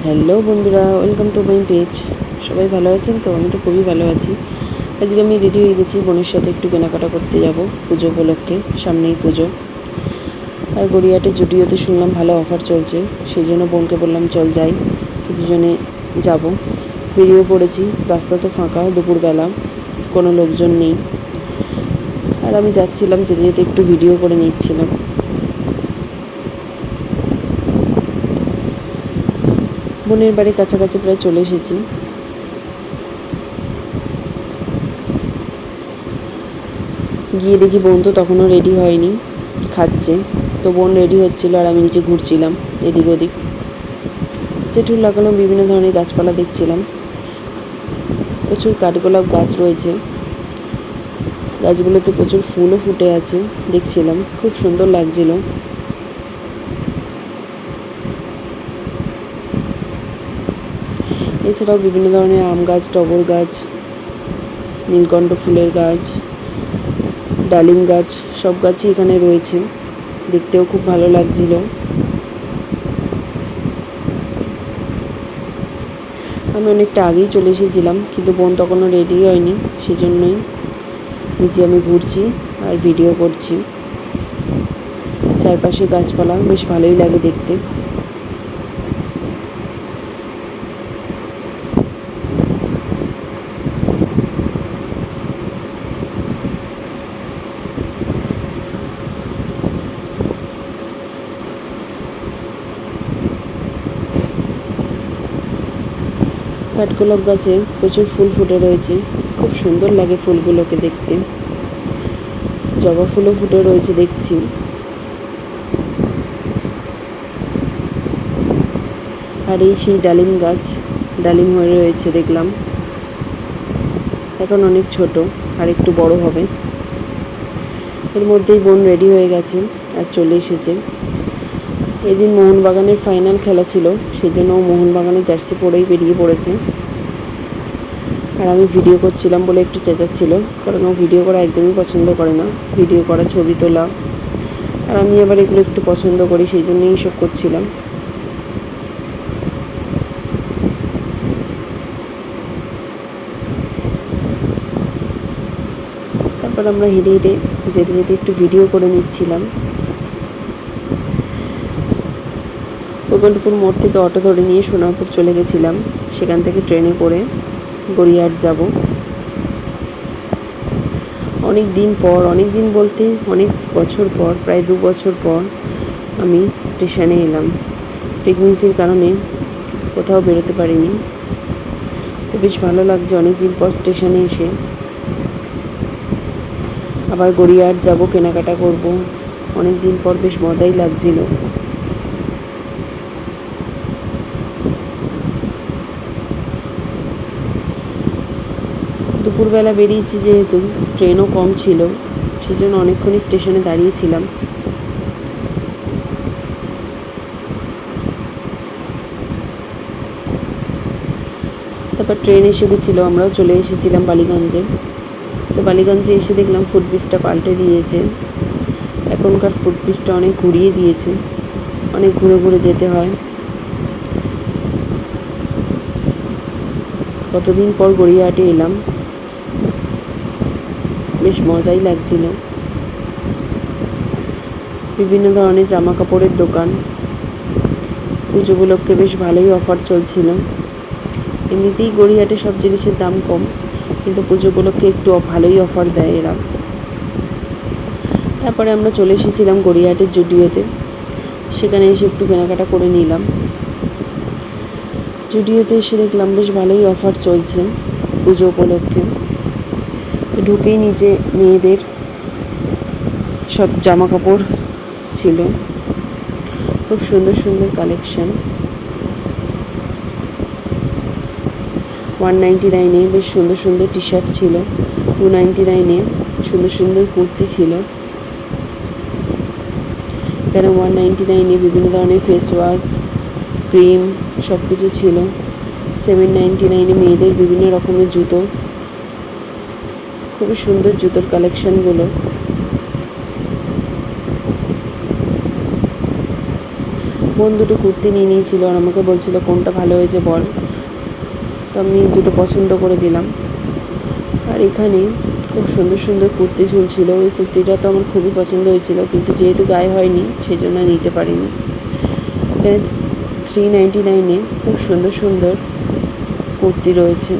Hello বন্ধুরা, welcome to my page. সবাই ভালো আছেন তো? আমি তো খুবই ভালো আছি। আজকে আমি রেডি হয়ে গেছি, বোনের সাথে একটু কেনাকাটা করতে যাব পুজো উপলক্ষে। সামনেই পুজো। আর গড়িয়াহাটে জুডিওতে শুনলাম ভালো অফার চলছে, সেই জন্য বোনকে বললাম চল যাই, তো দুজনে যাব। বেরিয়ে পড়েছি। রাস্তা তো ফাঁকা, দুপুরবেলা, কোনো লোকজন নেই। আর আমি যাচ্ছিলাম, যেতে যেতে একটু ভিডিও করে নিচ্ছিলাম। বোনের বাড়ি কাছাকাছি প্রায় চলে এসেছি। গিয়ে দেখি বোন তো তখনও রেডি হয়নি, খাচ্ছে। তো বোন রেডি হচ্ছিল আর আমি নিচে ঘুরছিলাম এদিক ওদিক। জেঠুর লাগানো বিভিন্ন ধরনের গাছপালা দেখছিলাম। প্রচুর কাঠগোলাপ গাছ রয়েছে, গাছগুলোতে প্রচুর ফুলও ফুটে আছে, দেখছিলাম খুব সুন্দর লাগছিল। এছাড়াও বিভিন্ন ধরনের আম গাছ, টগর গাছ, নীলকণ্ঠ ফুলের গাছ, ডালিম গাছ, সব গাছই এখানে রয়েছে। দেখতেও খুব ভালো লাগছিল। আমি অনেকটা আগেই চলে এসেছিলাম, কিন্তু বোন তখনও রেডি হয়নি, সেজন্যই নিচে আমি ঘুরছি আর ভিডিও করছি। চারপাশে গাছপালা, বেশ ভালোই লাগে দেখতে। কাঠগোলাপ গাছে প্রচুর ফুল ফুটে রয়েছে, খুব সুন্দর লাগে ফুলগুলোকে দেখতে। জবা ফুলও ফুটে রয়েছে দেখছি। আর এই সেই ডালিম গাছ, ডালিম হয়ে রয়েছে দেখলাম। এখন অনেক ছোট, আর একটু বড় হবে। এর মধ্যেই বোন রেডি হয়ে গেছে আর চলে এসেছে। এদিন মোহনবাগানের ফাইনাল খেলা ছিল, সেজন্য ও মোহনবাগানের জার্সি পরেই বেরিয়ে পড়েছে। আর আমি ভিডিও করছিলাম বলে একটু চেঁচাচ্ছিল, কারণ ও ভিডিও করা একদমই পছন্দ করে না, ভিডিও করা, ছবি তোলা। আর আমি আবার এগুলো একটু পছন্দ করি, সেই জন্যই এইসব করছিলাম। তারপর আমরা হেঁটে হেঁটে যেতে যেতে একটু ভিডিও করে নিচ্ছিলাম। গোকুলপুর মোড় থেকে অটো ধরে নিয়ে সোনারপুর চলে গেছিলাম, সেখান থেকে ট্রেনে করে গড়িয়াহাট যাব। অনেক দিন পর, অনেক দিন বলতে অনেক বছর পর, প্রায় 2 বছর পর আমি স্টেশনে এলাম। প্রেগনেন্সির কারণে কোথাও বেরোতে পারিনি, তো বেশ ভালো লাগছে অনেক দিন পর স্টেশনে এসে। আবার গড়িয়াহাট যাব, কেনাকাটা করব, অনেক দিন পর বেশ মজাই লাগছিল। দুপুরবেলা বেরিয়েছি যেহেতু, ট্রেনও কম ছিল, সেজন্য অনেকক্ষণই স্টেশনে দাঁড়িয়েছিলাম। তারপর ট্রেন এসে গেছিলো, আমরাও চলে এসেছিলাম বালিগঞ্জে। তো বালিগঞ্জে এসে দেখলাম ফুটব্রিজটা পাল্টে দিয়েছে। এখনকার ফুটব্রিজটা অনেক ঘুরিয়ে দিয়েছে, অনেক ঘুরে ঘুরে যেতে হয়। কতদিন পর গড়িয়াহাটে এলাম, বেশ মজাই লাগছিল। বিভিন্ন ধরনের জামা কাপড়ের দোকান, পুজো উপলক্ষে বেশ ভালোই অফার চলছিল। এমনিতেই গড়িয়াহাটে সব জিনিসের দাম কম, কিন্তু পুজো উপলক্ষে একটু ভালোই অফার দেয় এরা। তারপরে আমরা চলে এসেছিলাম গড়িয়াহাটের জুডিওতে, সেখানে এসে একটু কেনাকাটা করে নিলাম। জুডিওতে এসে দেখলাম বেশ ভালোই অফার চলছে পুজো উপলক্ষে। ঢুকেই নিচে মেয়েদের সব জামা কাপড় ছিল, খুব সুন্দর সুন্দর কালেকশন। 199-এ বেশ সুন্দর সুন্দর টি শার্ট ছিল, 299-এ সুন্দর সুন্দর কুর্তি ছিল। এখানে 199-এ বিভিন্ন ধরনের ফেস ওয়াশ, ক্রিম, সব কিছু ছিল। 799-এ মেয়েদের বিভিন্ন রকমের জুতো, খুবই সুন্দর জুতোর কালেকশনগুলো। বোন দুটো কুর্তি নিয়ে নিয়েছিল আর আমাকে বলছিল কোনটা ভালো হয়েছে বল, তো আমি দুটো পছন্দ করে দিলাম। আর এখানে খুব সুন্দর সুন্দর কুর্তি ঝুলছিল, ওই কুর্তিটা তো আমার খুবই পছন্দ হয়েছিল, কিন্তু যেহেতু গায়ে হয়নি সেই জন্য নিতে পারিনি। এখানে 399-এ খুব সুন্দর সুন্দর কুর্তি রয়েছে।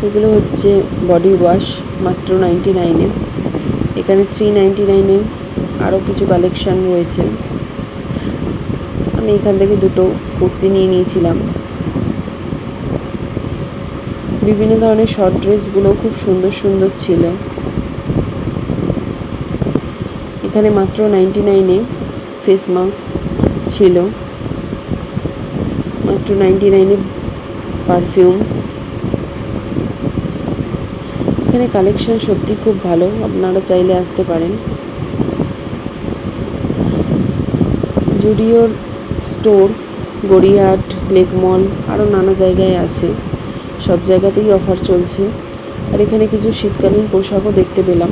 এগুলো হচ্ছে বডি ওয়াশ, মাত্র 99-এ। এখানে 399-এ আরও কিছু কালেকশান রয়েছে। আমি এখান থেকে দুটো কুর্তি নিয়ে নিয়েছিলাম। বিভিন্ন ধরনের শর্ট ড্রেসগুলো খুব সুন্দর সুন্দর ছিল। এখানে মাত্র 99-এ ফেস মাস্ক ছিল, মাত্র 99-এ পারফিউম। এখানে কালেকশন সত্যি খুব ভালো, আপনারা চাইলে আসতে পারেন। জুডিওর স্টোর গড়িয়াহাট, লেক মল আরও নানা জায়গায় আছে, সব জায়গাতেই অফার চলছে। আর এখানে কিছু শীতকালীন পোশাকও দেখতে পেলাম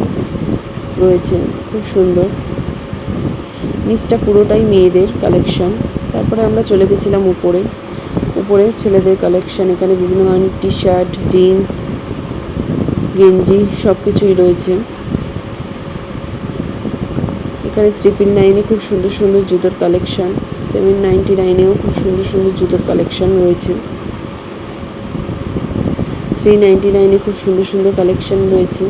রয়েছে, খুব সুন্দর। নিচটা পুরোটাই মেয়েদের কালেকশন। তারপরে আমরা চলে গেছিলাম উপরে ছেলেদের কালেকশন। এখানে বিভিন্ন ধরনের টি শার্ট, জিন্স, গেঞ্জি সব কিছুই রয়েছে। এখানে 999-এ খুব সুন্দর সুন্দর জুতোর কালেকশন, 799-এও খুব সুন্দর সুন্দর জুতোর কালেকশন রয়েছে। 399-এ খুব সুন্দর সুন্দর কালেকশন রয়েছে।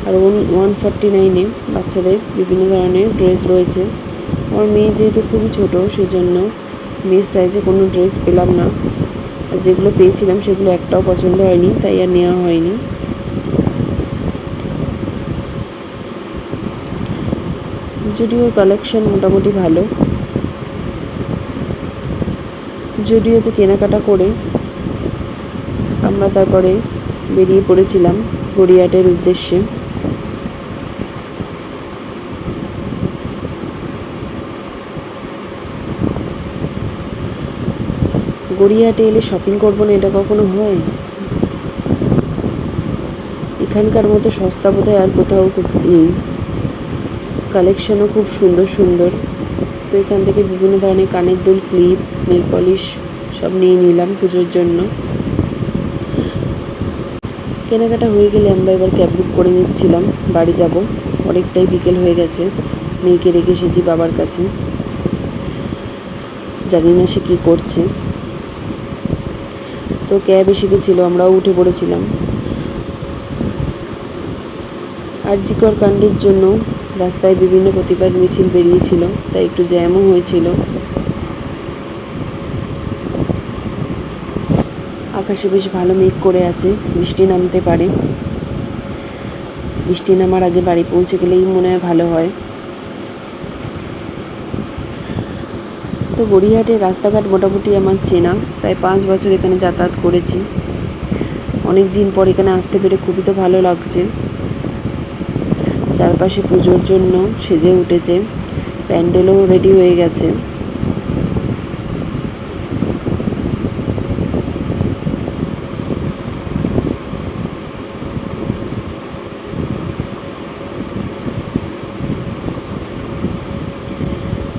আর 149-এ বাচ্চাদের বিভিন্ন ধরনের ড্রেস রয়েছে। আমার মেয়ে যেহেতু খুবই ছোটো, সেই জন্য মেয়ের সাইজে কোনো ড্রেস পেলাম না, আর যেগুলো পেয়েছিলাম সেগুলো একটাও পছন্দ হয়নি, তাই আর নেওয়া হয়নি। জুডিওর কালেকশন মোটামুটি ভালো। জুডিওতে কেনাকাটা করে আমরা তারপরে বেরিয়ে পড়েছিলাম গড়িয়াহাটের উদ্দেশ্যে। গড়িয়াহাটে এলে শপিং করবো না, এটা কখনো হয়? এখানকার মতো সস্তা বোধহয় আর কোথাও নেই। কালেকশনও খুব সুন্দর সুন্দর। তো এখান থেকে বিভিন্ন ধরনের কানের দুল, ক্লিপ, নেল পলিশ সব নিয়ে নিলাম পুজোর জন্য। কেনাকাটা হয়ে গেলে আমরা এবার ক্যাব বুক করে নিচ্ছিলাম, বাড়ি যাব। অনেকটাই বিকেল হয়ে গেছে, মেয়েকে রেখে এসেছি বাবার কাছে, জানি না সে কী করছে। তো ক্যাব এসে গেছিলো, আমরাও উঠে পড়েছিলাম। আরজিকর কাণ্ডের জন্য রাস্তায় বিভিন্ন প্রতিবাদ মিছিল বেরিয়েছিল, তাই একটু জ্যামও হয়েছিল। আকাশে বেশ ভালো মেঘ করে আছে, বৃষ্টি নামতে পারে। বৃষ্টি নামার আগে বাড়ি পৌঁছে গেলেই মনে হয় ভালো হয়। তো গড়িয়াহাটের রাস্তাঘাট মোটামুটি আমার চেনা, প্রায় 5 বছর এখানে যাতায়াত করেছি। অনেক দিন পর এখানে আসতে পেরে খুবই তো ভালো লাগছে। চারপাশে পুজোর জন্য সেজে উঠেছে, প্যান্ডেলও রেডি হয়ে গেছে।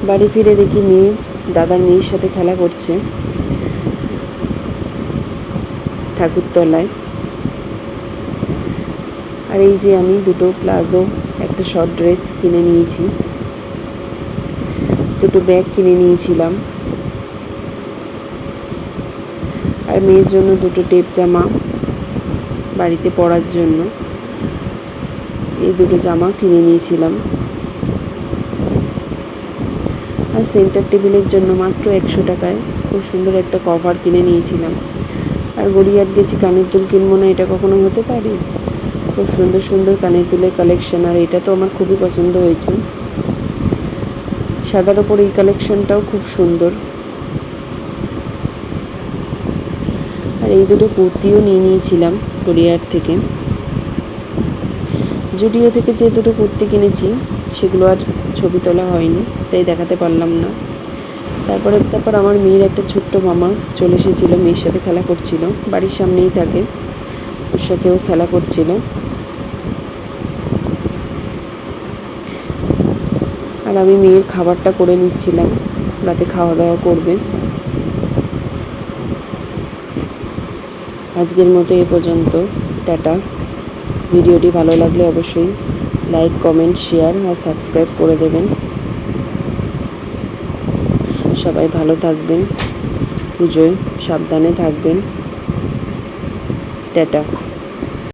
বাড়ি ফিরে দেখি মেয়ে দাদার মেয়ের সাথে খেলা করছে ঠাকুরতলায়। আর এই যে আমি দুটো প্লাজো, একটা শর্ট ড্রেস কিনে নিয়েছি, দুটো ব্যাগ কিনে নিয়েছিলাম। আর মেয়ের জন্য দুটো টেপ জামা বাড়িতে পরার জন্য, এই দুটো জামা কিনে নিয়েছিলাম। আর সেন্টার টেবিলের জন্য মাত্র 100 টাকায় খুব সুন্দর একটা কভার কিনে নিয়েছিলাম। আর গড়িয়াহাট গেছি কানের দুল কিনবো না, এটা কখনো হতে পারে? খুব সুন্দর সুন্দর কানের দুলের কালেকশন, আর এটা তো আমার খুবই পছন্দ হয়েছে। সাদার ওপর এই কালেকশনটাও খুব সুন্দর। আর এই দুটো কুর্তিও নিয়ে নিয়েছিলাম গড়িয়াহাট থেকে। জুডিও থেকে যে দুটো কুর্তি কিনেছি সেগুলো আর ছবি তোলা হয়নি, তাই দেখাতে পারলাম না। তারপর আমার মেয়ের একটা ছোট্ট মামা চলে এসেছিলো, মেয়ের সাথে খেলা করছিল, বাড়ির সামনেই থাকে, ওর সাথেও খেলা করছিল। আর আমি মেয়ের খাবারটা করে নিচ্ছিলাম, রাতে খাওয়া দাওয়া করবে। আজকের মতো এ পর্যন্ত, টাটা। ভিডিওটি ভালো লাগলে অবশ্যই লাইক, কমেন্ট, শেয়ার আর সাবস্ক্রাইব করে দেবেন। সবাই ভালো থাকবেন, পুজোয় সাবধানে থাকবেন। টাটা।